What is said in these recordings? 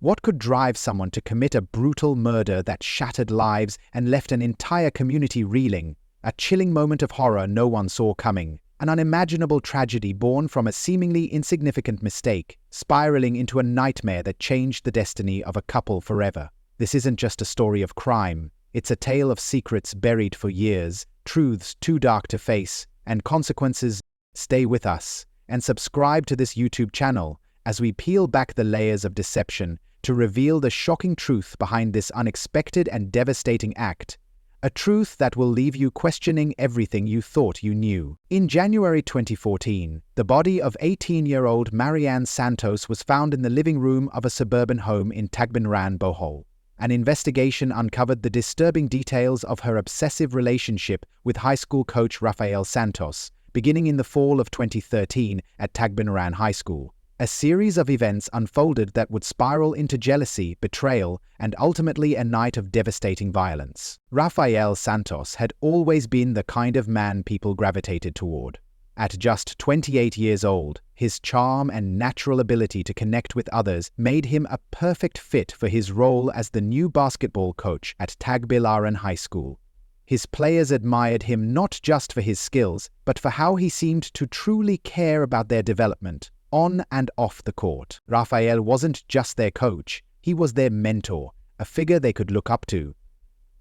What could drive someone to commit a brutal murder that shattered lives and left an entire community reeling? A chilling moment of horror no one saw coming. An unimaginable tragedy born from a seemingly insignificant mistake, spiraling into a nightmare that changed the destiny of a couple forever. This isn't just a story of crime. It's a tale of secrets buried for years, truths too dark to face, and consequences. Stay with us and subscribe to this YouTube channel as we peel back the layers of deception to reveal the shocking truth behind this unexpected and devastating act. A truth that will leave you questioning everything you thought you knew. In January 2014, the body of 18-year-old Marianne Santos was found in the living room of a suburban home in Tagbilaran, Bohol. An investigation uncovered the disturbing details of her obsessive relationship with high school coach Rafael Santos, beginning in the fall of 2013 at Tagbilaran High School. A series of events unfolded that would spiral into jealousy, betrayal, and ultimately a night of devastating violence. Rafael Santos had always been the kind of man people gravitated toward. At just 28 years old, his charm and natural ability to connect with others made him a perfect fit for his role as the new basketball coach at Tagbilaran High School. His players admired him not just for his skills, but for how he seemed to truly care about their development, on and off the court. Rafael wasn't just their coach, he was their mentor, a figure they could look up to.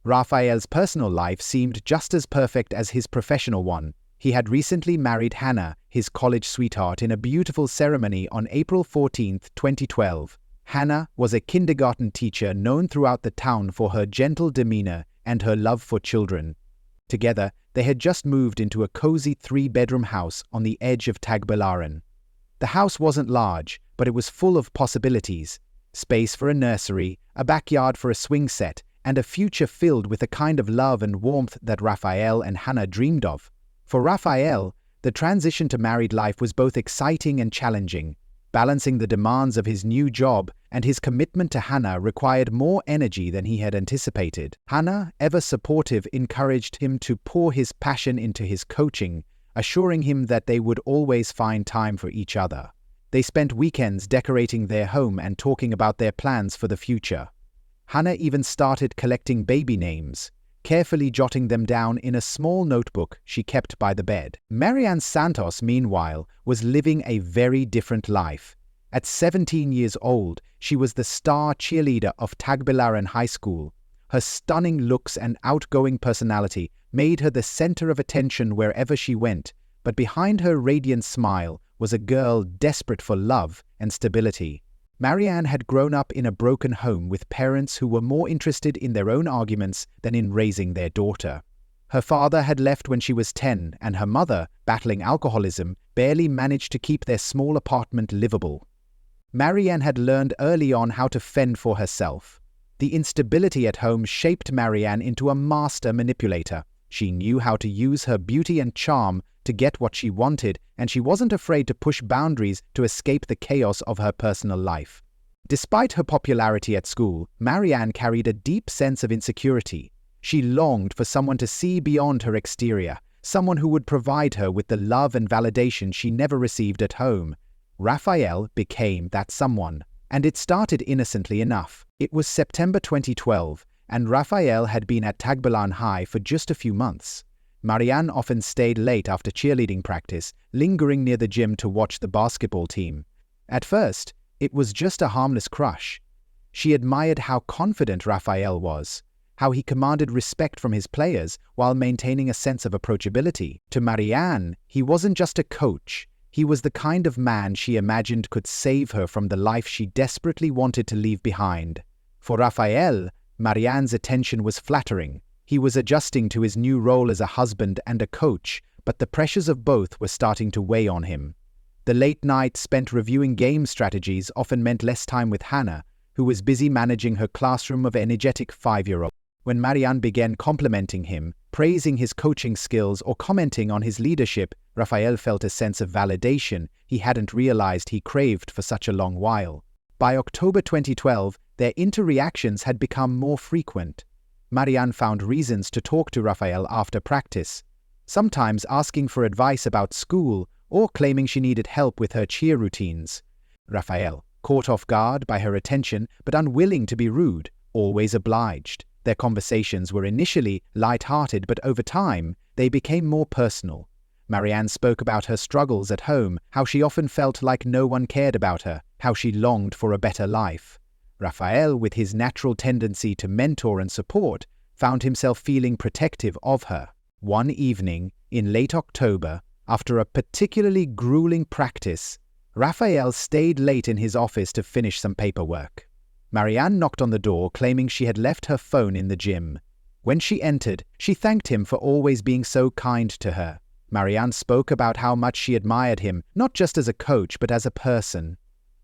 Rafael's personal life seemed just as perfect as his professional one. He had recently married Hannah, his college sweetheart, in a beautiful ceremony on April 14, 2012. Hannah was a kindergarten teacher known throughout the town for her gentle demeanor and her love for children. Together, they had just moved into a cozy 3-bedroom house on the edge of Tagbilaran. The house wasn't large, but it was full of possibilities. Space for a nursery, a backyard for a swing set, and a future filled with the kind of love and warmth that Rafael and Hannah dreamed of. For Rafael, the transition to married life was both exciting and challenging. Balancing the demands of his new job and his commitment to Hannah required more energy than he had anticipated. Hannah, ever supportive, encouraged him to pour his passion into his coaching, assuring him that they would always find time for each other. They spent weekends decorating their home and talking about their plans for the future. Hannah even started collecting baby names, carefully jotting them down in a small notebook she kept by the bed. Marianne Santos, meanwhile, was living a very different life. At 17 years old, she was the star cheerleader of Tagbilaran High School. Her stunning looks and outgoing personality made her the center of attention wherever she went, but behind her radiant smile was a girl desperate for love and stability. Marianne had grown up in a broken home with parents who were more interested in their own arguments than in raising their daughter. Her father had left when she was 10, and her mother, battling alcoholism, barely managed to keep their small apartment livable. Marianne had learned early on how to fend for herself. The instability at home shaped Marianne into a master manipulator. She knew how to use her beauty and charm to get what she wanted, and she wasn't afraid to push boundaries to escape the chaos of her personal life. Despite her popularity at school, Marianne carried a deep sense of insecurity. She longed for someone to see beyond her exterior, someone who would provide her with the love and validation she never received at home. Rafael became that someone. And it started innocently enough. It was September 2012, and Rafael had been at Tagbilaran High for just a few months. Marianne often stayed late after cheerleading practice, lingering near the gym to watch the basketball team. At first, it was just a harmless crush. She admired how confident Rafael was, how he commanded respect from his players while maintaining a sense of approachability. To Marianne, he wasn't just a coach. He was the kind of man she imagined could save her from the life she desperately wanted to leave behind. For Rafael, Marianne's attention was flattering. He was adjusting to his new role as a husband and a coach, but the pressures of both were starting to weigh on him. The late nights spent reviewing game strategies often meant less time with Hannah, who was busy managing her classroom of energetic 5-year-olds. When Marianne began complimenting him, praising his coaching skills, or commenting on his leadership, Rafael felt a sense of validation he hadn't realized he craved for such a long while. By October 2012, their interactions had become more frequent. Marianne found reasons to talk to Rafael after practice, sometimes asking for advice about school or claiming she needed help with her cheer routines. Rafael, caught off guard by her attention but unwilling to be rude, always obliged. Their conversations were initially light-hearted, but over time, they became more personal. Marianne spoke about her struggles at home, how she often felt like no one cared about her, how she longed for a better life. Raphael, with his natural tendency to mentor and support, found himself feeling protective of her. One evening, in late October, after a particularly grueling practice, Raphael stayed late in his office to finish some paperwork. Marianne knocked on the door, claiming she had left her phone in the gym. When she entered, she thanked him for always being so kind to her. Marianne spoke about how much she admired him, not just as a coach, but as a person.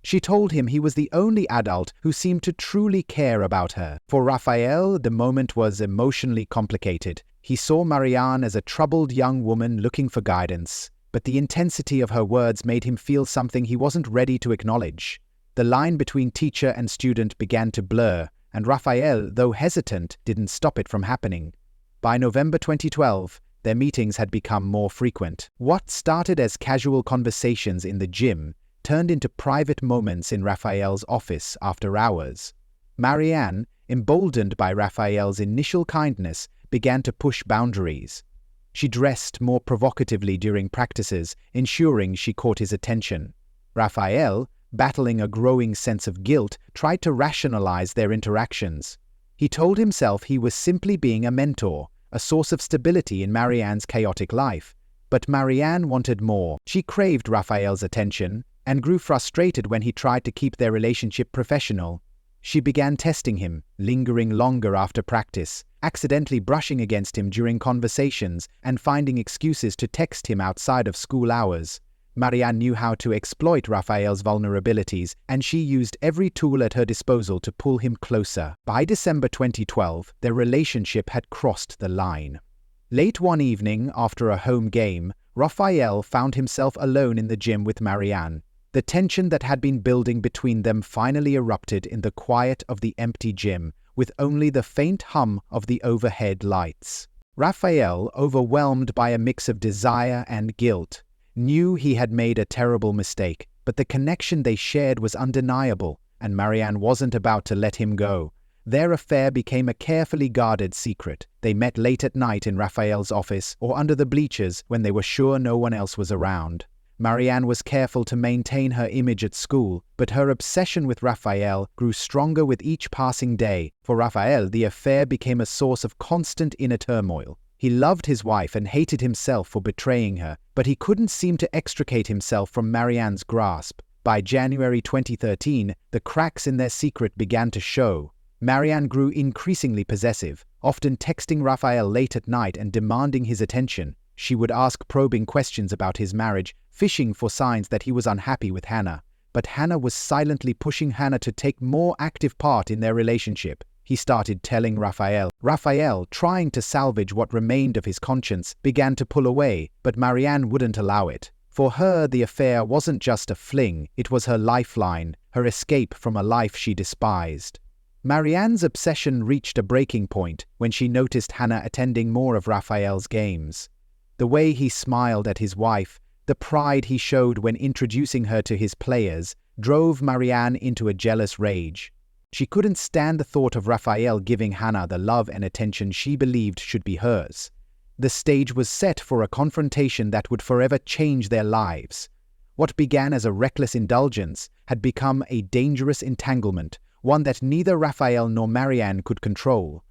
She told him he was the only adult who seemed to truly care about her. For Raphael, the moment was emotionally complicated. He saw Marianne as a troubled young woman looking for guidance, but the intensity of her words made him feel something he wasn't ready to acknowledge. The line between teacher and student began to blur, and Raphael, though hesitant, didn't stop it from happening. By November 2012, their meetings had become more frequent. What started as casual conversations in the gym turned into private moments in Raphael's office after hours. Marianne, emboldened by Raphael's initial kindness, began to push boundaries. She dressed more provocatively during practices, ensuring she caught his attention. Raphael, battling a growing sense of guilt, tried to rationalize their interactions. He told himself he was simply being a mentor, a source of stability in Marianne's chaotic life. But Marianne wanted more. She craved Raphael's attention and grew frustrated when he tried to keep their relationship professional. She began testing him, lingering longer after practice, accidentally brushing against him during conversations, and finding excuses to text him outside of school hours. Marianne knew how to exploit Raphael's vulnerabilities, and she used every tool at her disposal to pull him closer. By December 2012, their relationship had crossed the line. Late one evening, after a home game, Raphael found himself alone in the gym with Marianne. The tension that had been building between them finally erupted in the quiet of the empty gym, with only the faint hum of the overhead lights. Raphael, overwhelmed by a mix of desire and guilt, knew he had made a terrible mistake, but the connection they shared was undeniable, and Marianne wasn't about to let him go. Their affair became a carefully guarded secret. They met late at night in Raphael's office or under the bleachers when they were sure no one else was around. Marianne was careful to maintain her image at school, but her obsession with Raphael grew stronger with each passing day. For Raphael, the affair became a source of constant inner turmoil. He loved his wife and hated himself for betraying her, but he couldn't seem to extricate himself from Marianne's grasp. By January 2013, the cracks in their secret began to show. Marianne grew increasingly possessive, often texting Raphael late at night and demanding his attention. She would ask probing questions about his marriage, fishing for signs that he was unhappy with Hannah. But Hannah was silently pushing Hannah to take more active part in their relationship. He started telling Raphael. Raphael, trying to salvage what remained of his conscience, began to pull away, but Marianne wouldn't allow it. For her, the affair wasn't just a fling, it was her lifeline, her escape from a life she despised. Marianne's obsession reached a breaking point when she noticed Hannah attending more of Raphael's games. The way he smiled at his wife, the pride he showed when introducing her to his players, drove Marianne into a jealous rage. She couldn't stand the thought of Raphael giving Hannah the love and attention she believed should be hers. The stage was set for a confrontation that would forever change their lives. What began as a reckless indulgence had become a dangerous entanglement, one that neither Raphael nor Marianne could control.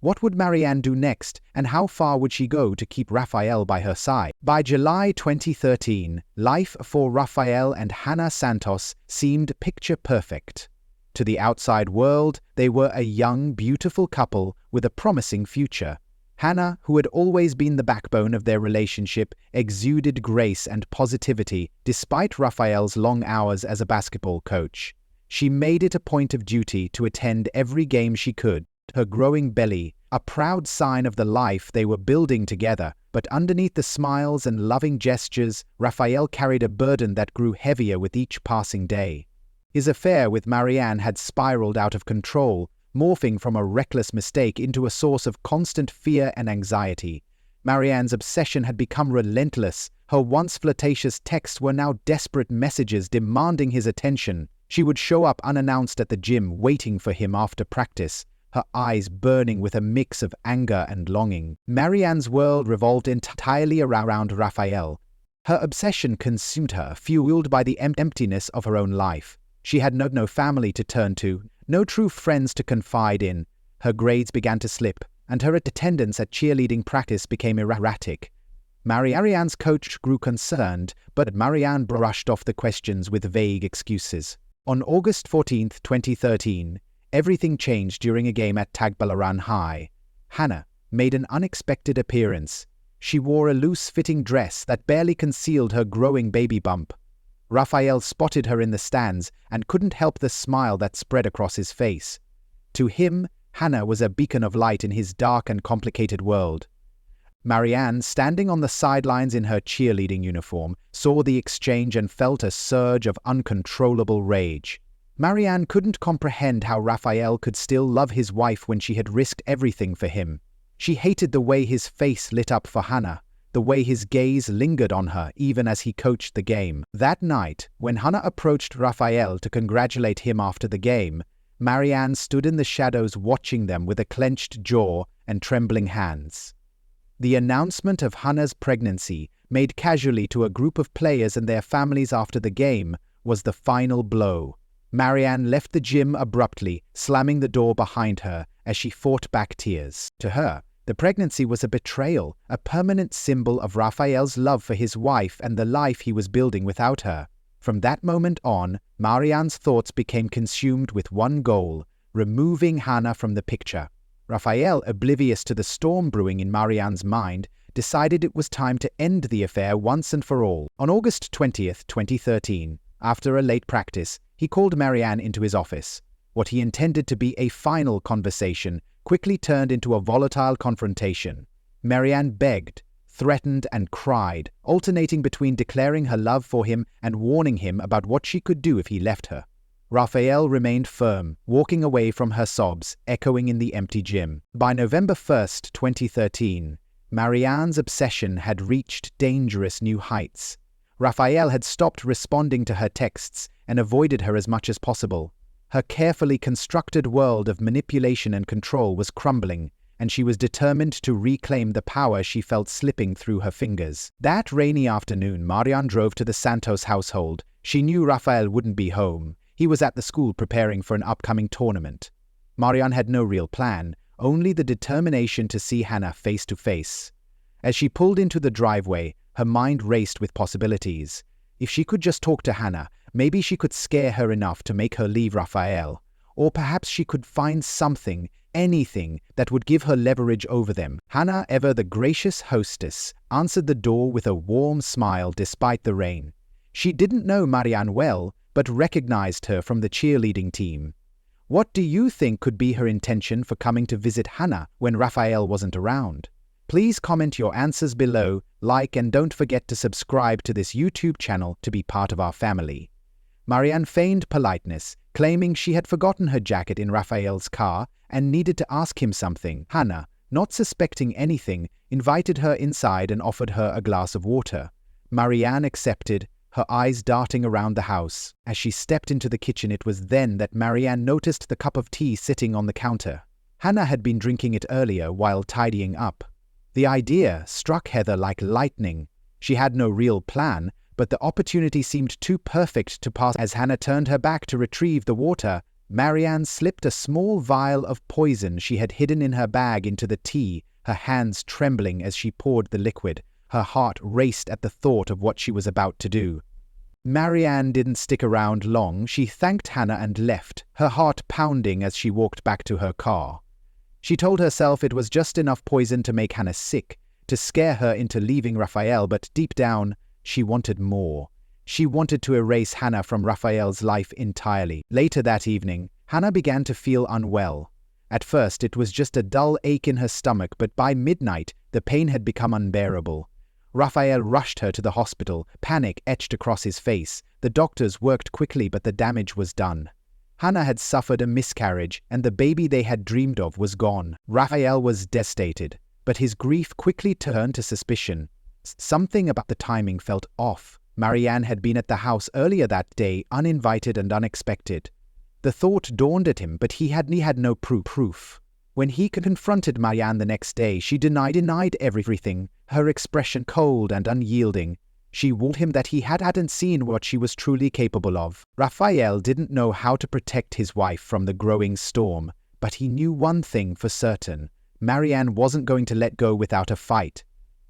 What would Marianne do next, and how far would she go to keep Raphael by her side? By July 2013, life for Raphael and Hannah Santos seemed picture perfect. To the outside world, they were a young, beautiful couple with a promising future. Hannah, who had always been the backbone of their relationship, exuded grace and positivity despite Raphael's long hours as a basketball coach. She made it a point of duty to attend every game she could, her growing belly, a proud sign of the life they were building together. But underneath the smiles and loving gestures, Raphael carried a burden that grew heavier with each passing day. His affair with Marianne had spiraled out of control, morphing from a reckless mistake into a source of constant fear and anxiety. Marianne's obsession had become relentless. Her once flirtatious texts were now desperate messages demanding his attention. She would show up unannounced at the gym, waiting for him after practice, her eyes burning with a mix of anger and longing. Marianne's world revolved entirely around Raphael. Her obsession consumed her, fueled by the emptiness of her own life. She had no family to turn to, no true friends to confide in. Her grades began to slip, and her attendance at cheerleading practice became erratic. Marianne's coach grew concerned, but Marianne brushed off the questions with vague excuses. On August 14, 2013, everything changed during a game at Tagbilaran High. Hannah made an unexpected appearance. She wore a loose-fitting dress that barely concealed her growing baby bump. Raphael spotted her in the stands and couldn't help the smile that spread across his face. To him, Hannah was a beacon of light in his dark and complicated world. Marianne, standing on the sidelines in her cheerleading uniform, saw the exchange and felt a surge of uncontrollable rage. Marianne couldn't comprehend how Raphael could still love his wife when she had risked everything for him. She hated the way his face lit up for Hannah, the way his gaze lingered on her even as he coached the game. That night, when Hannah approached Raphael to congratulate him after the game, Marianne stood in the shadows watching them with a clenched jaw and trembling hands. The announcement of Hannah's pregnancy, made casually to a group of players and their families after the game, was the final blow. Marianne left the gym abruptly, slamming the door behind her as she fought back tears. To her, the pregnancy was a betrayal, a permanent symbol of Raphael's love for his wife and the life he was building without her. From that moment on, Marianne's thoughts became consumed with one goal: removing Hannah from the picture. Raphael, oblivious to the storm brewing in Marianne's mind, decided it was time to end the affair once and for all. On August 20, 2013, after a late practice, he called Marianne into his office. What he intended to be a final conversation quickly turned into a volatile confrontation. Marianne begged, threatened, and cried, alternating between declaring her love for him and warning him about what she could do if he left her. Raphael remained firm, walking away from her sobs, echoing in the empty gym. By November 1, 2013, Marianne's obsession had reached dangerous new heights. Raphael had stopped responding to her texts and avoided her as much as possible. Her carefully constructed world of manipulation and control was crumbling, and she was determined to reclaim the power she felt slipping through her fingers. That rainy afternoon, Marianne drove to the Santos household. She knew Raphael wouldn't be home. He was at the school preparing for an upcoming tournament. Marianne had no real plan, only the determination to see Hannah face to face. As she pulled into the driveway, her mind raced with possibilities. If she could just talk to Hannah, maybe she could scare her enough to make her leave Raphael. Or perhaps she could find something, anything, that would give her leverage over them. Hannah, ever the gracious hostess, answered the door with a warm smile despite the rain. She didn't know Marianne well, but recognized her from the cheerleading team. What do you think could be her intention for coming to visit Hannah when Raphael wasn't around? Please comment your answers below, like, and don't forget to subscribe to this YouTube channel to be part of our family. Marianne feigned politeness, claiming she had forgotten her jacket in Raphael's car and needed to ask him something. Hannah, not suspecting anything, invited her inside and offered her a glass of water. Marianne accepted, her eyes darting around the house. As she stepped into the kitchen, it was then that Marianne noticed the cup of tea sitting on the counter. Hannah had been drinking it earlier while tidying up. The idea struck Heather like lightning. She had no real plan, but the opportunity seemed too perfect to pass. As Hannah turned her back to retrieve the water, Marianne slipped a small vial of poison she had hidden in her bag into the tea, her hands trembling as she poured the liquid. Her heart raced at the thought of what she was about to do. Marianne didn't stick around long. She thanked Hannah and left, her heart pounding as she walked back to her car. She told herself it was just enough poison to make Hannah sick, to scare her into leaving Raphael, but deep down, she wanted more. She wanted to erase Hannah from Raphael's life entirely. Later that evening, Hannah began to feel unwell. At first, it was just a dull ache in her stomach, but by midnight, the pain had become unbearable. Raphael rushed her to the hospital, panic etched across his face. The doctors worked quickly, but the damage was done. Hannah had suffered a miscarriage, and the baby they had dreamed of was gone. Raphael was devastated, but his grief quickly turned to suspicion. Something about the timing felt off. Marianne had been at the house earlier that day, uninvited and unexpected. The thought dawned at him, but he had no proof. When he confronted Marianne the next day, she denied everything, her expression cold and unyielding. She warned him that he hadn't seen what she was truly capable of. Raphael didn't know how to protect his wife from the growing storm, but he knew one thing for certain: Marianne wasn't going to let go without a fight.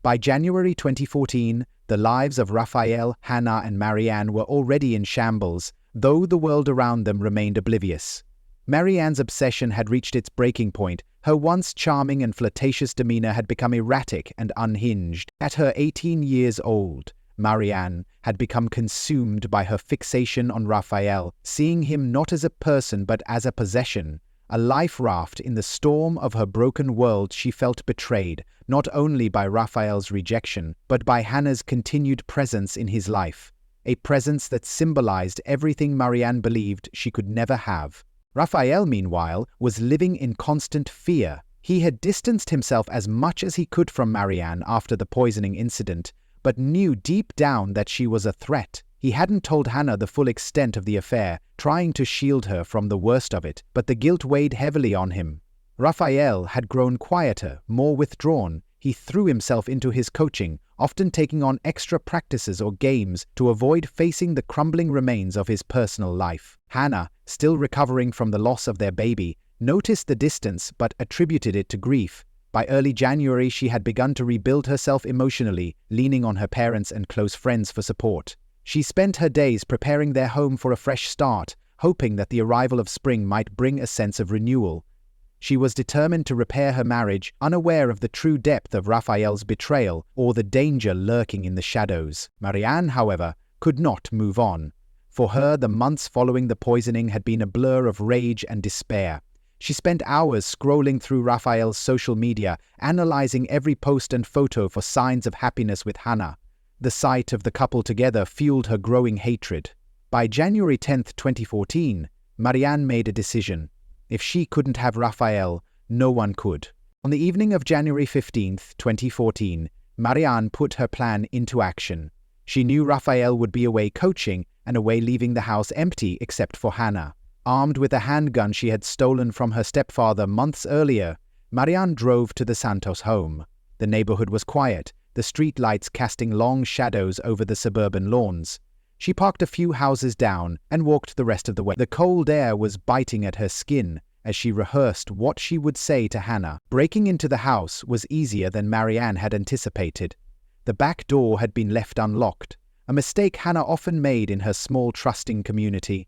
By January 2014, the lives of Raphael, Hannah, and Marianne were already in shambles, though the world around them remained oblivious. Marianne's obsession had reached its breaking point. Her once charming and flirtatious demeanor had become erratic and unhinged. At her 18 years old, Marianne had become consumed by her fixation on Raphael, seeing him not as a person but as a possession, a life raft in the storm of her broken world. She felt betrayed, not only by Raphael's rejection, but by Hannah's continued presence in his life, a presence that symbolized everything Marianne believed she could never have. Raphael, meanwhile, was living in constant fear. He had distanced himself as much as he could from Marianne after the poisoning incident, but knew deep down that she was a threat. He hadn't told Hannah the full extent of the affair, trying to shield her from the worst of it, but the guilt weighed heavily on him. Raphael had grown quieter, more withdrawn. He threw himself into his coaching, often taking on extra practices or games to avoid facing the crumbling remains of his personal life. Hannah, still recovering from the loss of their baby, noticed the distance but attributed it to grief. By early January, she had begun to rebuild herself emotionally, leaning on her parents and close friends for support. She spent her days preparing their home for a fresh start, hoping that the arrival of spring might bring a sense of renewal. She was determined to repair her marriage, unaware of the true depth of Raphael's betrayal or the danger lurking in the shadows. Marianne, however, could not move on. For her, the months following the poisoning had been a blur of rage and despair. She spent hours scrolling through Raphael's social media, analyzing every post and photo for signs of happiness with Hannah. The sight of the couple together fueled her growing hatred. By January 10, 2014, Marianne made a decision. If she couldn't have Raphael, no one could. On the evening of January 15, 2014, Marianne put her plan into action. She knew Raphael would be away coaching and away, leaving the house empty except for Hannah. Armed with a handgun she had stolen from her stepfather months earlier, Marianne drove to the Santos home. The neighborhood was quiet, the street lights casting long shadows over the suburban lawns. She parked a few houses down and walked the rest of the way. The cold air was biting at her skin as she rehearsed what she would say to Hannah. Breaking into the house was easier than Marianne had anticipated. The back door had been left unlocked, a mistake Hannah often made in her small, trusting community.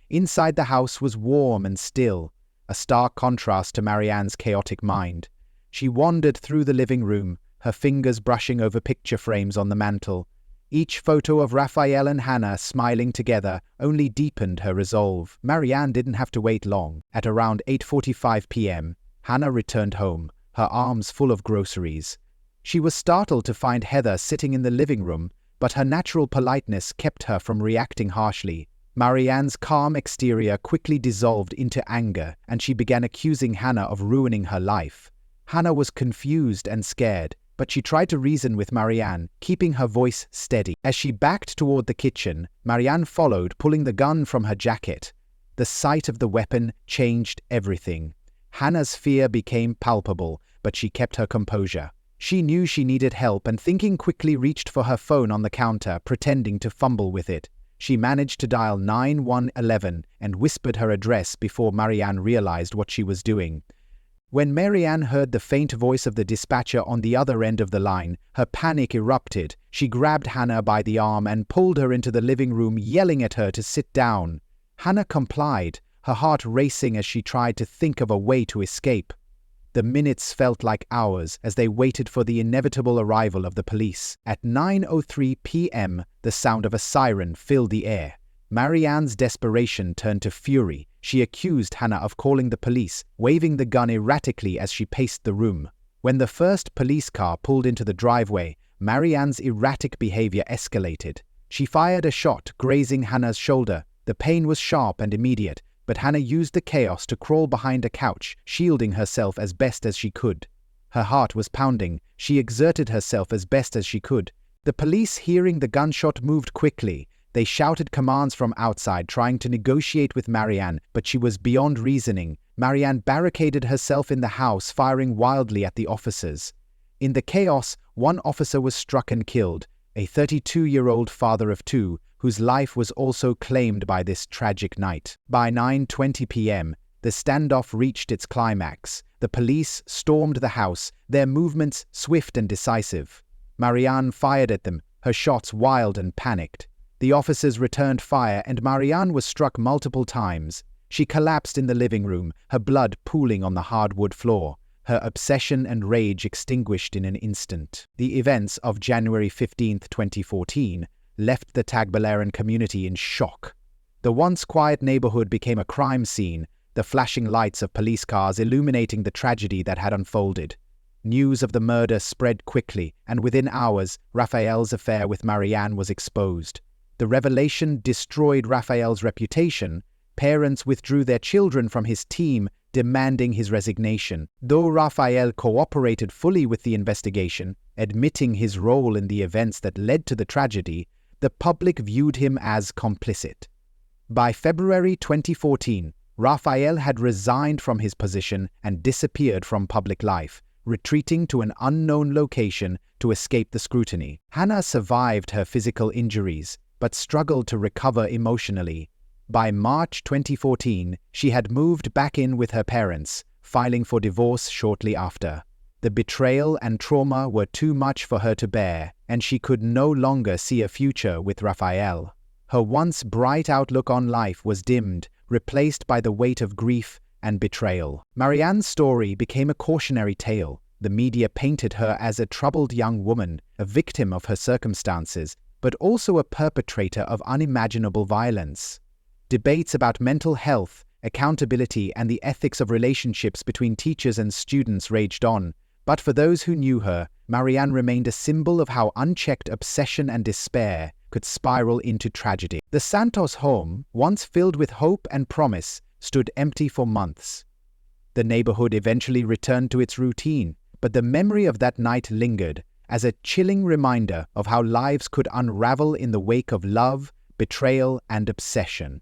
Inside the house was warm and still, a stark contrast to Marianne's chaotic mind. She wandered through the living room, her fingers brushing over picture frames on the mantel. Each photo of Raphael and Hannah smiling together only deepened her resolve. Marianne didn't have to wait long. At around 8:45 p.m., Hannah returned home, her arms full of groceries. She was startled to find Heather sitting in the living room, but her natural politeness kept her from reacting harshly. Marianne's calm exterior quickly dissolved into anger, and she began accusing Hannah of ruining her life. Hannah was confused and scared, but she tried to reason with Marianne, keeping her voice steady. As she backed toward the kitchen, Marianne followed, pulling the gun from her jacket. The sight of the weapon changed everything. Hannah's fear became palpable, but she kept her composure. She knew she needed help and, thinking quickly, reached for her phone on the counter, pretending to fumble with it. She managed to dial 911 and whispered her address before Marianne realized what she was doing. When Marianne heard the faint voice of the dispatcher on the other end of the line, her panic erupted. She grabbed Hannah by the arm and pulled her into the living room, yelling at her to sit down. Hannah complied, her heart racing as she tried to think of a way to escape. The minutes felt like hours as they waited for the inevitable arrival of the police. At 9:03 p.m., the sound of a siren filled the air. Marianne's desperation turned to fury. She accused Hannah of calling the police, waving the gun erratically as she paced the room. When the first police car pulled into the driveway, Marianne's erratic behavior escalated. She fired a shot, grazing Hannah's shoulder. The pain was sharp and immediate, but Hannah used the chaos to crawl behind a couch, shielding herself as best as she could. Her heart was pounding. She exerted herself as best as she could. The police, hearing the gunshot, moved quickly. They shouted commands from outside, trying to negotiate with Marianne, but she was beyond reasoning. Marianne barricaded herself in the house, firing wildly at the officers. In the chaos, one officer was struck and killed, a 32-year-old father of two, whose life was also claimed by this tragic night. By 9:20 p.m., the standoff reached its climax. The police stormed the house, their movements swift and decisive. Marianne fired at them, her shots wild and panicked. The officers returned fire, and Marianne was struck multiple times. She collapsed in the living room, her blood pooling on the hardwood floor, her obsession and rage extinguished in an instant. The events of January 15, 2014, left the Tagbilaran community in shock. The once quiet neighborhood became a crime scene, the flashing lights of police cars illuminating the tragedy that had unfolded. News of the murder spread quickly, and within hours, Raphael's affair with Marianne was exposed. The revelation destroyed Raphael's reputation. Parents withdrew their children from his team, demanding his resignation. Though Raphael cooperated fully with the investigation, admitting his role in the events that led to the tragedy, the public viewed him as complicit. By February 2014, Raphael had resigned from his position and disappeared from public life, retreating to an unknown location to escape the scrutiny. Hannah survived her physical injuries, but struggled to recover emotionally. By March 2014, she had moved back in with her parents, filing for divorce shortly after. The betrayal and trauma were too much for her to bear, and she could no longer see a future with Raphael. Her once bright outlook on life was dimmed, replaced by the weight of grief and betrayal. Marianne's story became a cautionary tale. The media painted her as a troubled young woman, a victim of her circumstances, but also a perpetrator of unimaginable violence. Debates about mental health, accountability, and the ethics of relationships between teachers and students raged on, but for those who knew her, Marianne remained a symbol of how unchecked obsession and despair could spiral into tragedy. The Santos home, once filled with hope and promise, stood empty for months. The neighborhood eventually returned to its routine, but the memory of that night lingered as a chilling reminder of how lives could unravel in the wake of love, betrayal, and obsession.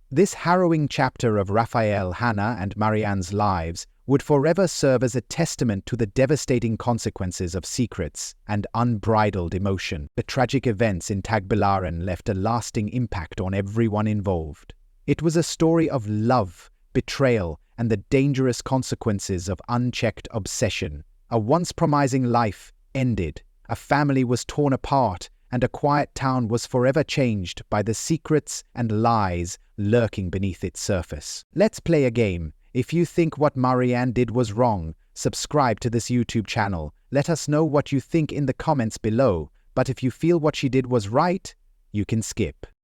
This harrowing chapter of Raphael, Hannah, and Marianne's lives would forever serve as a testament to the devastating consequences of secrets and unbridled emotion. The tragic events in Tagbilaran left a lasting impact on everyone involved. It was a story of love, betrayal, and the dangerous consequences of unchecked obsession. A once promising life ended, a family was torn apart, and a quiet town was forever changed by the secrets and lies lurking beneath its surface. Let's play a game. If you think what Marianne did was wrong, subscribe to this YouTube channel. Let us know what you think in the comments below, but if you feel what she did was right, you can skip.